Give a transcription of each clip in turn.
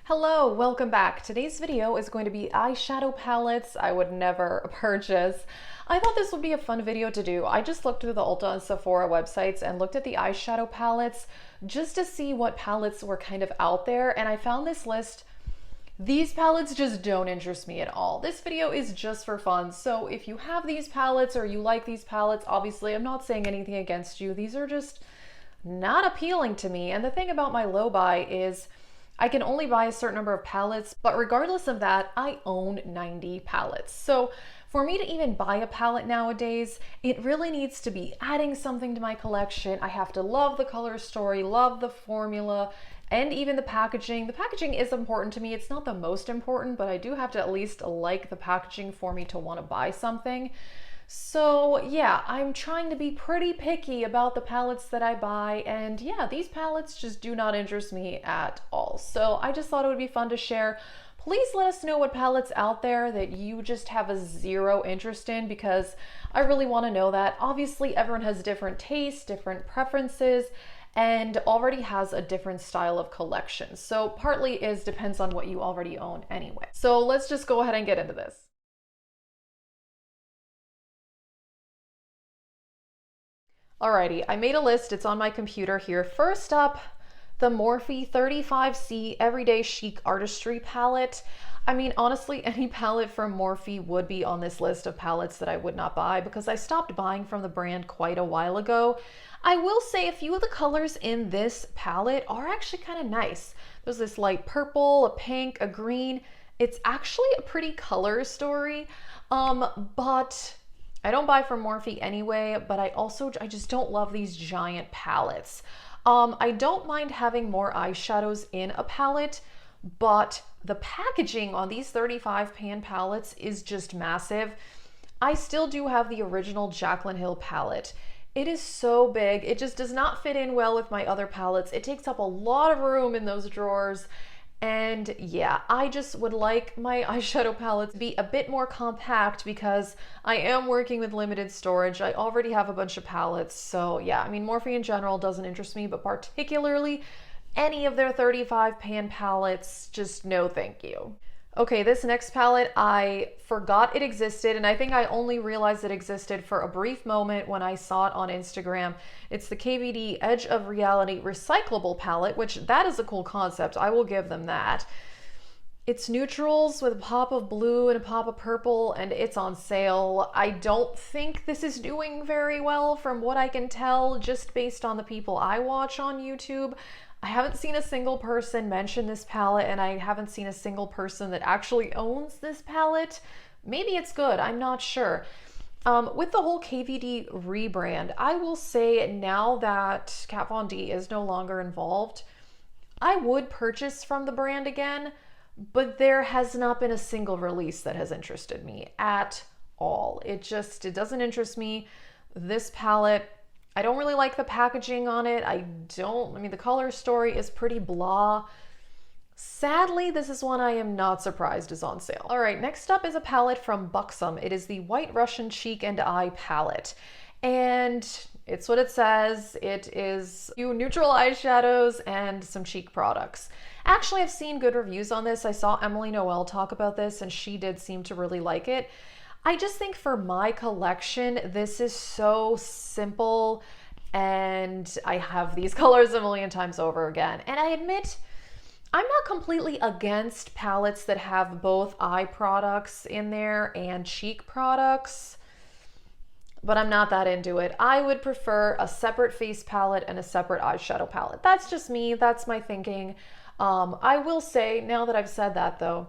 Hello, welcome back. Today's video is going to be eyeshadow palettes I would never purchase. I thought this would be a fun video to do. I just looked through the Ulta and Sephora websites and looked at the eyeshadow palettes just to see what palettes were kind of out there, and I found this list. These palettes just don't interest me at all. This video is just for fun, so if you have these palettes or you like these palettes, obviously I'm not saying anything against you. These are just not appealing to me, and the thing about my low buy is I can only buy a certain number of palettes, but regardless of that, I own 90 palettes. So for me to even buy a palette nowadays, it really needs to be adding something to my collection. I have to love the color story, love the formula, and even the packaging. The packaging is important to me. It's not the most important, but I do have to at least like the packaging for me to want to buy something. So yeah, I'm trying to be pretty picky about the palettes that I buy, and yeah, these palettes just do not interest me at all. So I just thought it would be fun to share. Please let us know what palettes out there that you just have a zero interest in, because I really want to know that. Obviously, everyone has different tastes, different preferences, and already has a different style of collection. So partly depends on what you already own anyway. So let's just go ahead and get into this. Alrighty, I made a list. It's on my computer here. First up, the Morphe 35C Everyday Chic Artistry palette. I mean, honestly, any palette from Morphe would be on this list of palettes that I would not buy because I stopped buying from the brand quite a while ago. I will say a few of the colors in this palette are actually kind of nice. There's this light purple, a pink, a green. It's actually a pretty color story, but I don't buy from Morphe anyway, but I just don't love these giant palettes. I don't mind having more eyeshadows in a palette, but the packaging on these 35 pan palettes is just massive. I still do have the original Jaclyn Hill palette. It is so big. It just does not fit in well with my other palettes. It takes up a lot of room in those drawers. And yeah, I just would like my eyeshadow palettes to be a bit more compact because I am working with limited storage. I already have a bunch of palettes. So yeah, I mean, Morphe in general doesn't interest me, but particularly any of their 35 pan palettes, just no thank you. Okay, this next palette, I forgot it existed, and I think I only realized it existed for a brief moment when I saw it on Instagram. It's the KVD Edge of Reality Recyclable palette, which that is a cool concept. I will give them that. It's neutrals with a pop of blue and a pop of purple, and it's on sale. I don't think this is doing very well from what I can tell just based on the people I watch on YouTube. I haven't seen a single person mention this palette, and I haven't seen a single person that actually owns this palette. Maybe it's good, I'm not sure. With the whole KVD rebrand, I will say now that Kat Von D is no longer involved, I would purchase from the brand again, but there has not been a single release that has interested me at all. It doesn't interest me. This palette, I don't really like the packaging on it. I mean, the color story is pretty blah. Sadly, this is one I am not surprised is on sale. All right, next up is a palette from Buxom. It is the White Russian Cheek and Eye palette. And it's what it says. It is a few neutral eyeshadows and some cheek products. Actually, I've seen good reviews on this. I saw Emily Noel talk about this, and she did seem to really like it. I just think for my collection, this is so simple, and I have these colors a million times over again. And I admit, I'm not completely against palettes that have both eye products in there and cheek products, but I'm not that into it. I would prefer a separate face palette and a separate eyeshadow palette. That's just me, that's my thinking. I will say, now that I've said that though,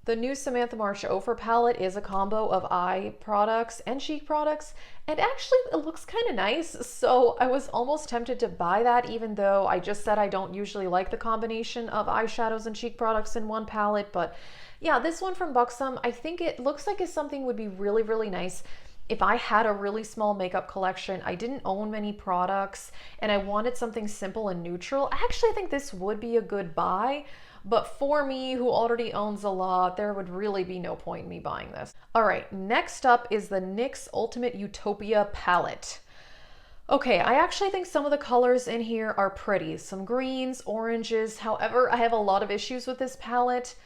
the new Samantha March Ophir palette is a combo of eye products and cheek products, and actually it looks kind of nice, so I was almost tempted to buy that, even though I just said I don't usually like the combination of eyeshadows and cheek products in one palette. But yeah, this one from Buxom, I think it looks like it's something would be really, really nice if I had a really small makeup collection. I didn't own many products, and I wanted something simple and neutral. I actually think this would be a good buy. But for me, who already owns a lot, there would really be no point in me buying this. All right, next up is the NYX Ultimate Utopia palette. Okay, I actually think some of the colors in here are pretty. Some greens, oranges. However, I have a lot of issues with this palette.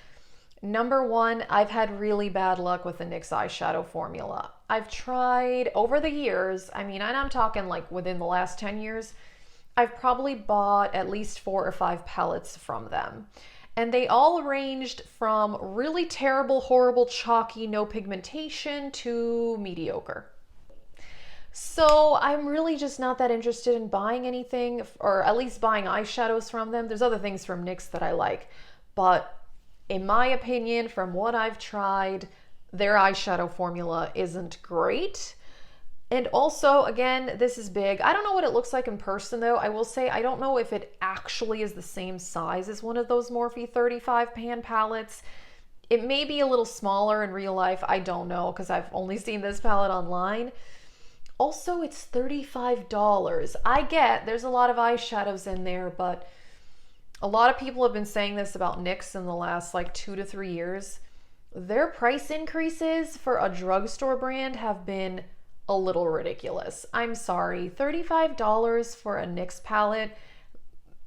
Number one, I've had really bad luck with the NYX eyeshadow formula. I've tried over the years, I mean, and I'm talking like within the last 10 years, I've probably bought at least 4 or 5 palettes from them. And they all ranged from really terrible, horrible, chalky, no pigmentation to mediocre. So I'm really just not that interested in buying anything, or at least buying eyeshadows from them. There's other things from NYX that I like, but in my opinion, from what I've tried, their eyeshadow formula isn't great. And also, again, this is big. I don't know what it looks like in person though. I will say I don't know if it actually is the same size as one of those Morphe 35 pan palettes. It may be a little smaller in real life. I don't know because I've only seen this palette online. Also, it's $35. I get there's a lot of eyeshadows in there, but a lot of people have been saying this about NYX in the last like 2 to 3 years. Their price increases for a drugstore brand have been a little ridiculous. I'm sorry, $35 for a NYX palette,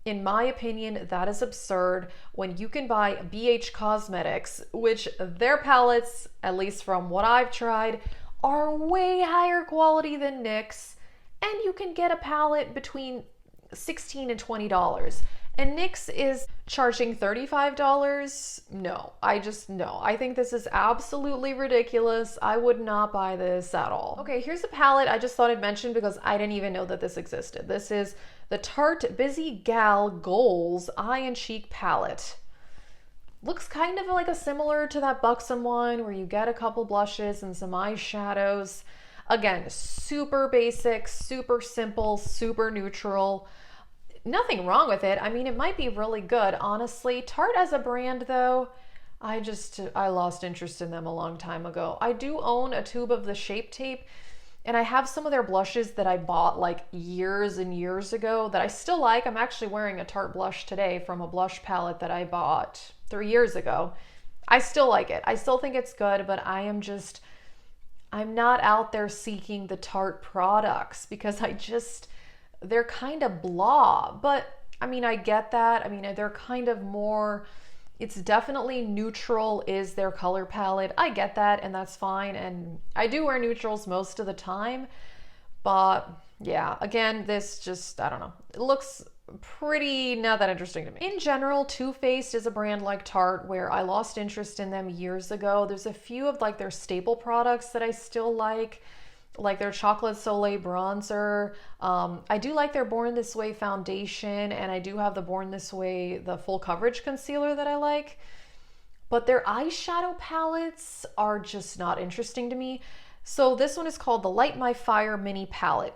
in my opinion, that is absurd when you can buy BH Cosmetics, which their palettes, at least from what I've tried, are way higher quality than NYX, and you can get a palette between $16 and $20. And NYX is charging $35? No, no. I think this is absolutely ridiculous. I would not buy this at all. Okay, here's a palette I just thought I'd mention because I didn't even know that this existed. This is the Tarte Busy Gal Goals Eye and Cheek palette. Looks kind of like a similar to that Buxom one where you get a couple blushes and some eyeshadows. Again, super basic, super simple, super neutral. Nothing wrong with it. I mean, it might be really good, honestly. Tarte as a brand, though, I lost interest in them a long time ago. I do own a tube of the Shape Tape, and I have some of their blushes that I bought like years and years ago that I still like. I'm actually wearing a Tarte blush today from a blush palette that I bought 3 years ago. I still like it. I still think it's good, but I'm not out there seeking the Tarte products because they're kind of blah. But I mean, I get that. I mean, they're kind of more, it's definitely neutral is their color palette. I get that, and that's fine. And I do wear neutrals most of the time. But yeah, again, this just, I don't know. It looks pretty not that interesting to me. In general, Too Faced is a brand like Tarte where I lost interest in them years ago. There's a few of like their staple products that I still like their Chocolate Soleil bronzer. I do like their Born This Way foundation, and I do have the Born This Way, the full coverage concealer that I like. But their eyeshadow palettes are just not interesting to me. So this one is called the Light My Fire Mini Palette.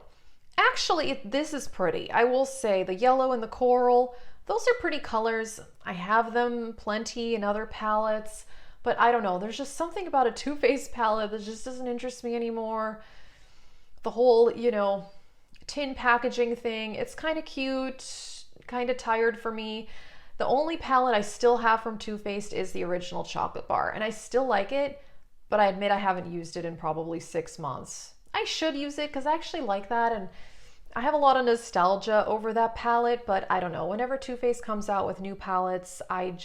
Actually, this is pretty. I will say the yellow and the coral, those are pretty colors. I have them plenty in other palettes, but I don't know. There's just something about a Too Faced palette that just doesn't interest me anymore. The whole, tin packaging thing, it's kind of cute, kind of tired for me. The only palette I still have from Too Faced is the original chocolate bar, and I still like it, but I admit I haven't used it in probably 6 months. I should use it because I actually like that, and I have a lot of nostalgia over that palette, but I don't know. Whenever Too Faced comes out with new palettes, I'm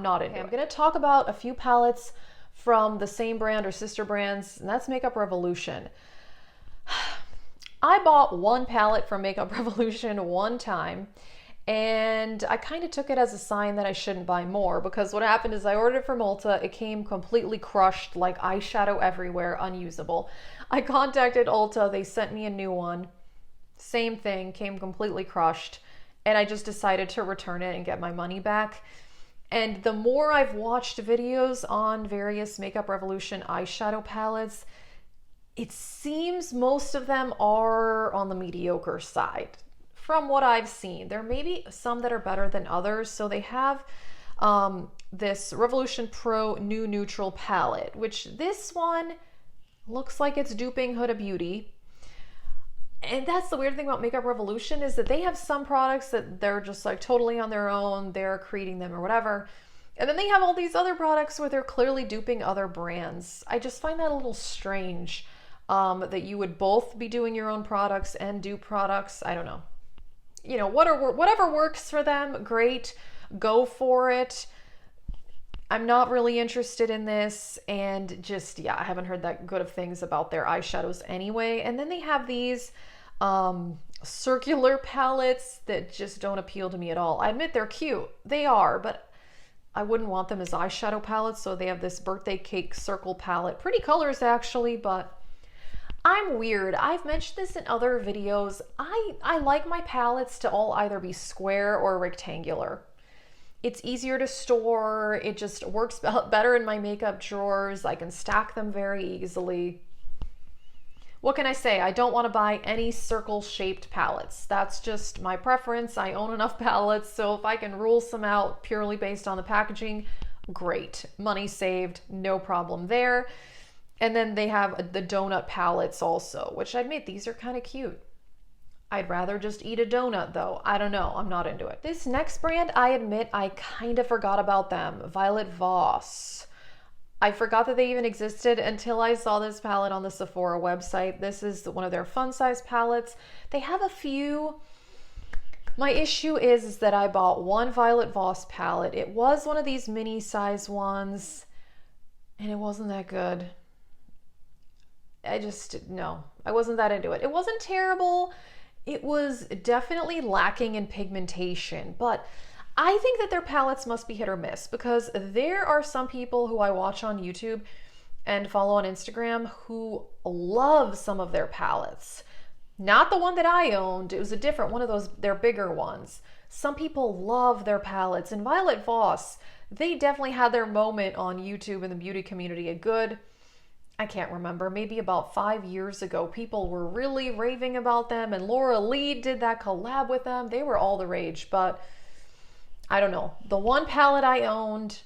not into it. I'm going to talk about a few palettes from the same brand or sister brands, and that's Makeup Revolution. I bought one palette from Makeup Revolution one time, and I kind of took it as a sign that I shouldn't buy more, because what happened is I ordered it from Ulta. It came completely crushed, like eyeshadow everywhere, unusable. I contacted Ulta. They sent me a new one. Same thing, came completely crushed, and I just decided to return it and get my money back. And the more I've watched videos on various Makeup Revolution eyeshadow palettes, it seems most of them are on the mediocre side from what I've seen. There may be some that are better than others. So they have this Revolution Pro New Neutral palette, which this one looks like it's duping Huda Beauty. And that's the weird thing about Makeup Revolution, is that they have some products that they're just like totally on their own, they're creating them or whatever. And then they have all these other products where they're clearly duping other brands. I just find that a little strange. that you would both be doing your own products and do products. I don't know. You know, whatever works for them, great. Go for it. I'm not really interested in this, and just, yeah, I haven't heard that good of things about their eyeshadows anyway. And then they have these circular palettes that just don't appeal to me at all. I admit they're cute. They are, but I wouldn't want them as eyeshadow palettes. So they have this birthday cake circle palette. Pretty colors, actually, but I'm weird. I've mentioned this in other videos. I like my palettes to all either be square or rectangular. It's easier to store. It just works better in my makeup drawers. I can stack them very easily. What can I say? I don't want to buy any circle-shaped palettes. That's just my preference. I own enough palettes, so if I can rule some out purely based on the packaging, great. Money saved, no problem there. And then they have the donut palettes also, which I admit, these are kind of cute. I'd rather just eat a donut though. I don't know, I'm not into it. This next brand, I admit I kind of forgot about them. Violet Voss. I forgot that they even existed until I saw this palette on the Sephora website. This is one of their fun size palettes. They have a few. My issue is that I bought one Violet Voss palette. It was one of these mini size ones and it wasn't that good. No, I wasn't that into it. It wasn't terrible. It was definitely lacking in pigmentation, but I think that their palettes must be hit or miss, because there are some people who I watch on YouTube and follow on Instagram who love some of their palettes. Not the one that I owned. It was a different one of those, their bigger ones. Some people love their palettes, and Violet Voss, they definitely had their moment on YouTube in the beauty community. I can't remember, maybe about 5 years ago, people were really raving about them, and Laura Lee did that collab with them. They were all the rage, but I don't know. The one palette I owned,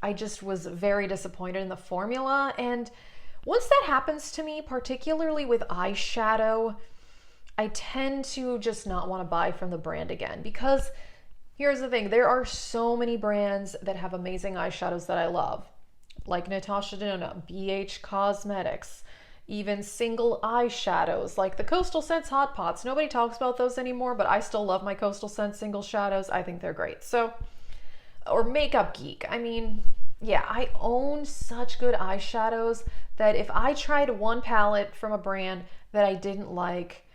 I just was very disappointed in the formula. And once that happens to me, particularly with eyeshadow, I tend to just not want to buy from the brand again, because here's the thing. There are so many brands that have amazing eyeshadows that I love, like Natasha Denona, BH Cosmetics, even single eyeshadows like the Coastal Scents Hot Pots. Nobody talks about those anymore, but I still love my Coastal Scents single shadows. I think they're great. So, or Makeup Geek. I mean, yeah, I own such good eyeshadows that if I tried one palette from a brand that I didn't like,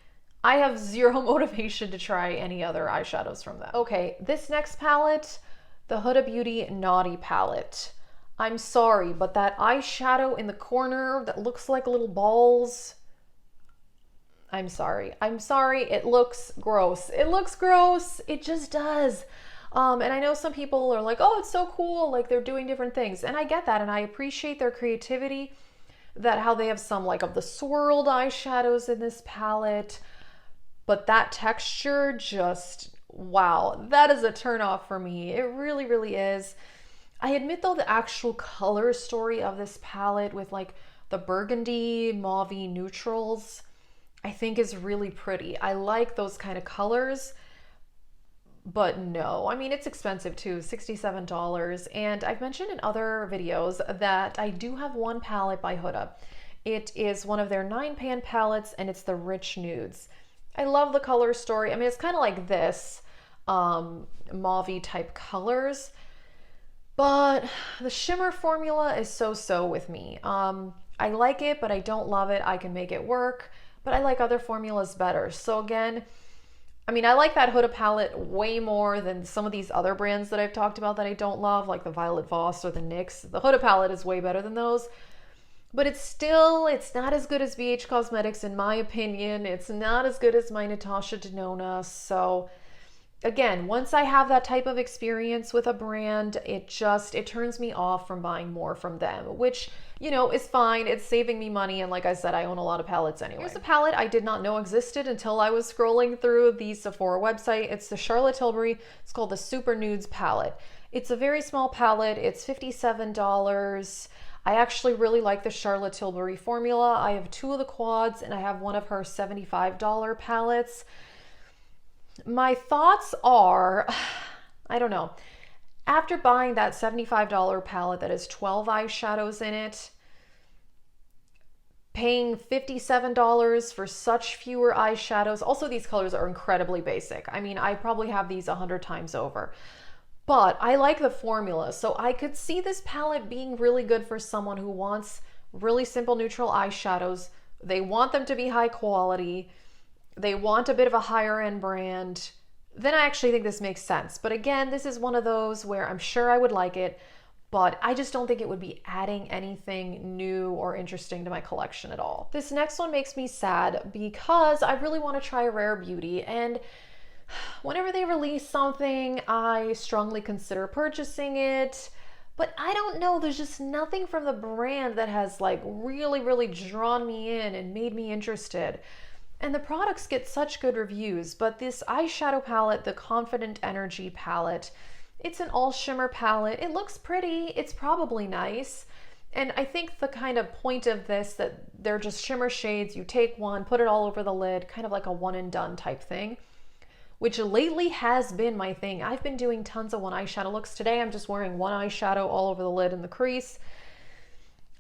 I have zero motivation to try any other eyeshadows from them. Okay, this next palette, the Huda Beauty Naughty palette. I'm sorry, but that eyeshadow in the corner that looks like little balls, I'm sorry. It looks gross. It looks gross. It just does. And I know some people are like, oh, it's so cool. Like, they're doing different things. And I get that. And I appreciate their creativity, that how they have some like of the swirled eyeshadows in this palette. But that texture just, wow, that is a turnoff for me. It really, really is. I admit though, the actual color story of this palette with like the burgundy, mauve neutrals, I think is really pretty. I like those kind of colors, but no, I mean, it's expensive too, $67. And I've mentioned in other videos that I do have one palette by Huda. It is one of their 9-pan palettes, and it's the Rich Nudes. I love the color story. I mean, it's kind of like this mauve type colors, but the shimmer formula is so-so with me. I like it, but I don't love it. I can make it work, but I like other formulas better. So again, I mean, I like that Huda palette way more than some of these other brands that I've talked about that I don't love, like the Violet Voss or the NYX. The Huda palette is way better than those, but it's not as good as BH Cosmetics in my opinion. It's not as good as my Natasha Denona. So again, once I have that type of experience with a brand, it turns me off from buying more from them, which, you know, is fine. It's saving me money. And like I said, I own a lot of palettes anyway. Here's a palette I did not know existed until I was scrolling through the Sephora website. It's the Charlotte Tilbury. It's called the Super Nudes palette. It's a very small palette. It's $57. I actually really like the Charlotte Tilbury formula. I have 2 of the quads, and I have one of her $75 palettes. My thoughts are, I don't know, after buying that $75 palette that has 12 eyeshadows in it, paying $57 for such fewer eyeshadows. Also, these colors are incredibly basic. I mean, I probably have these 100 times over. But I like the formula, so I could see this palette being really good for someone who wants really simple neutral eyeshadows. They want them to be high quality. They want a bit of a higher end brand. Then I actually think this makes sense. But again, this is one of those where I'm sure I would like it, but I just don't think it would be adding anything new or interesting to my collection at all. This next one makes me sad because I really want to try Rare Beauty, and whenever they release something, I strongly consider purchasing it, but I don't know, there's just nothing from the brand that has like really drawn me in and made me interested. And the products get such good reviews, but this eyeshadow palette, the Confident Energy palette, it's an all shimmer palette. It looks pretty, it's probably nice. And I think the kind of point of this, that they're just shimmer shades, you take one, put it all over the lid, kind of like a one and done type thing, which lately has been my thing. I've been doing tons of one eyeshadow looks. Today I'm just wearing one eyeshadow all over the lid and the crease.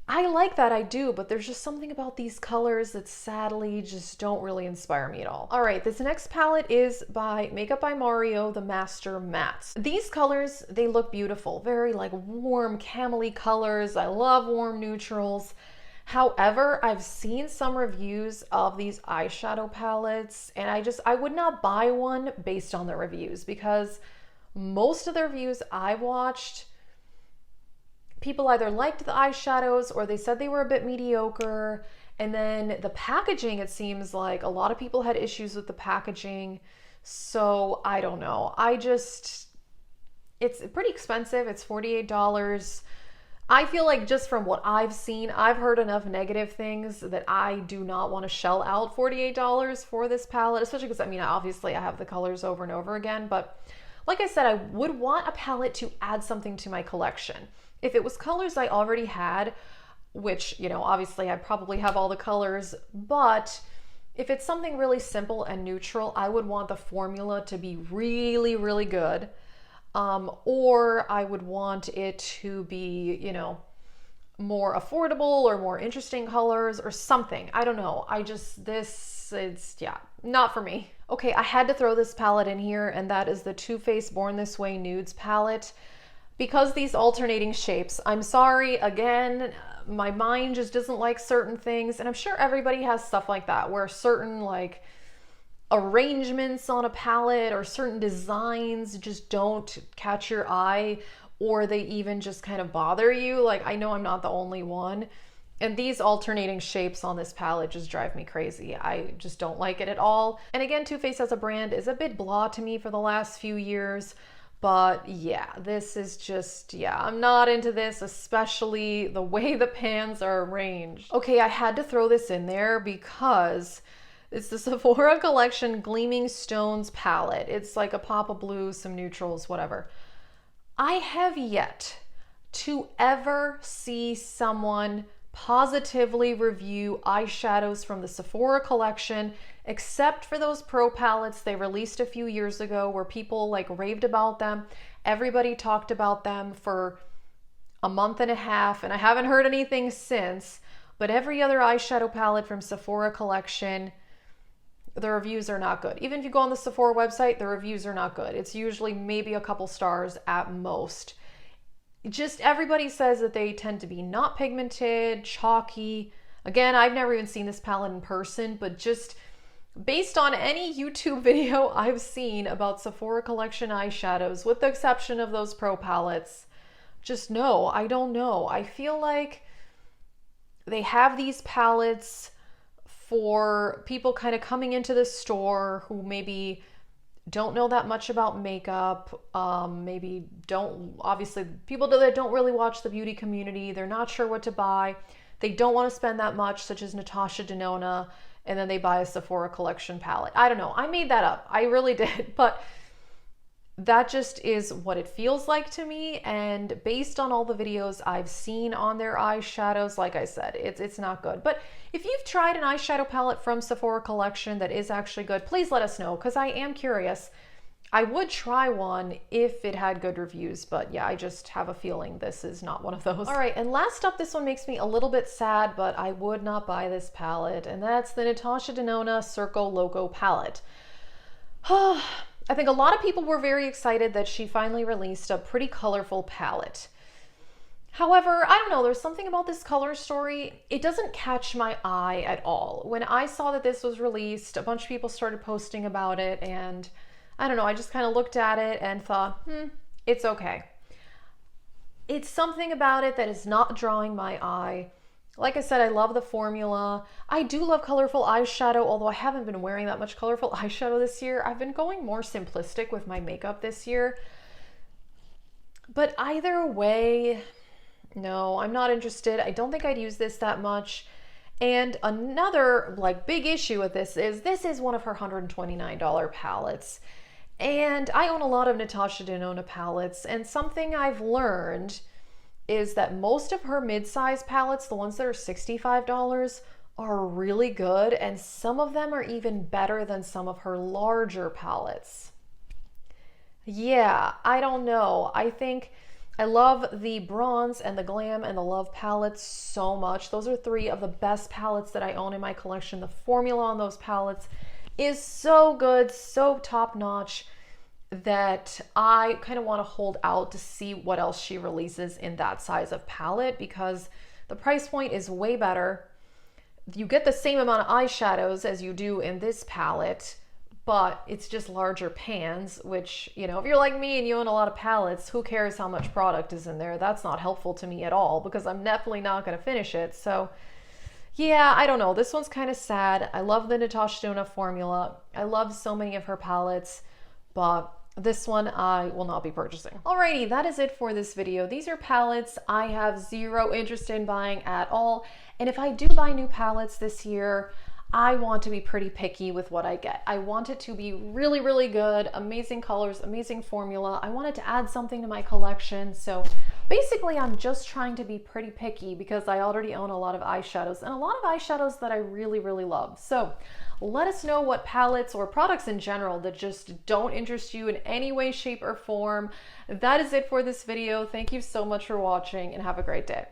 I like that, I do, but there's just something about these colors that sadly just don't really inspire me at all. All right, this next palette is by Makeup by Mario, the Master Mattes. These colors, they look beautiful, very like warm camel-y colors. I love warm neutrals. However, I've seen some reviews of these eyeshadow palettes, and I would not buy one based on the reviews, because most of the reviews I've watched, people either liked the eyeshadows or they said they were a bit mediocre. And then the packaging, it seems like a lot of people had issues with the packaging. So I don't know. It's pretty expensive. It's $48. I feel like just from what I've seen, I've heard enough negative things that I do not want to shell out $48 for this palette, especially because, I mean, obviously I have the colors over and over again, but like I said, I would want a palette to add something to my collection. If it was colors I already had, which, you know, obviously I probably have all the colors, but if it's something really simple and neutral, I would want the formula to be really good. Or I would want it to be, you know, more affordable or more interesting colors or something. I don't know. It's, yeah, not for me. Okay, I had to throw this palette in here, and that is the Too Faced Born This Way Nudes palette. Because these alternating shapes, I'm sorry, again, my mind just doesn't like certain things, and I'm sure everybody has stuff like that, where certain like arrangements on a palette or certain designs just don't catch your eye, or they even just kind of bother you. Like, I know I'm not the only one, and these alternating shapes on this palette just drive me crazy. I just don't like it at all. And again, Too Faced as a brand is a bit blah to me for the last few years. But yeah, this is just, yeah, I'm not into this, especially the way the pans are arranged. Okay, I had to throw this in there because it's the Sephora Collection Gleaming Stones palette. It's like a pop of blue, some neutrals, whatever. I have yet to ever see someone positively review eyeshadows from the Sephora collection, except for those pro palettes they released a few years ago where people like raved about them. Everybody talked about them for a month and a half, and I haven't heard anything since. But every other eyeshadow palette from Sephora collection, the reviews are not good. Even if you go on the Sephora website, the reviews are not good. It's usually maybe a couple stars at most. Just everybody says that they tend to be not pigmented, chalky. Again, I've never even seen this palette in person, but just based on any YouTube video I've seen about Sephora collection eyeshadows, with the exception of those pro palettes, just no, I don't know. I feel like they have these palettes for people kind of coming into the store who maybe don't know that much about makeup, maybe don't, obviously people that don't really watch the beauty community, they're not sure what to buy, they don't want to spend that much, such as Natasha, Denona, and then they buy a Sephora collection palette. I don't know, I made that up, I really did, but that just is what it feels like to me. And based on all the videos I've seen on their eyeshadows, like I said, it's not good. But if you've tried an eyeshadow palette from Sephora collection that is actually good, please let us know, because I am curious. I would try one if it had good reviews, but yeah, I just have a feeling this is not one of those. All right, and last up, this one makes me a little bit sad, but I would not buy this palette, and that's the Natasha Denona Circo Loco palette. I think a lot of people were very excited that she finally released a pretty colorful palette. However, I don't know, there's something about this color story, it doesn't catch my eye at all. When I saw that this was released, a bunch of people started posting about it, and I don't know, I just kind of looked at it and thought, it's okay. It's something about it that is not drawing my eye. Like I said, I love the formula. I do love colorful eyeshadow, although I haven't been wearing that much colorful eyeshadow this year. I've been going more simplistic with my makeup this year. But either way, no, I'm not interested. I don't think I'd use this that much. And another big issue with this is one of her $129 palettes. And I own a lot of Natasha Denona palettes, and something I've learned is that most of her mid-size palettes, the ones that are $65, are really good, and some of them are even better than some of her larger palettes. Yeah, I don't know. I think I love the Bronze and the Glam and the Love palettes so much. Those are three of the best palettes that I own in my collection. The formula on those palettes is so good, so top-notch, that I kind of want to hold out to see what else she releases in that size of palette, because the price point is way better. You get the same amount of eyeshadows as you do in this palette, but it's just larger pans, which, you know, if you're like me and you own a lot of palettes, who cares how much product is in there? That's not helpful to me at all, because I'm definitely not going to finish it. So yeah, I don't know. This one's kind of sad. I love the Natasha Denona formula. I love so many of her palettes, but this one I will not be purchasing. Alrighty, that is it for this video. These are palettes I have zero interest in buying at all. And if I do buy new palettes this year, I want to be pretty picky with what I get. I want it to be really, really good, amazing colors, amazing formula. I want it to add something to my collection. So basically, I'm just trying to be pretty picky because I already own a lot of eyeshadows, and a lot of eyeshadows that I really, really love. So let us know what palettes or products in general that just don't interest you in any way, shape, or form. That is it for this video. Thank you so much for watching, and have a great day.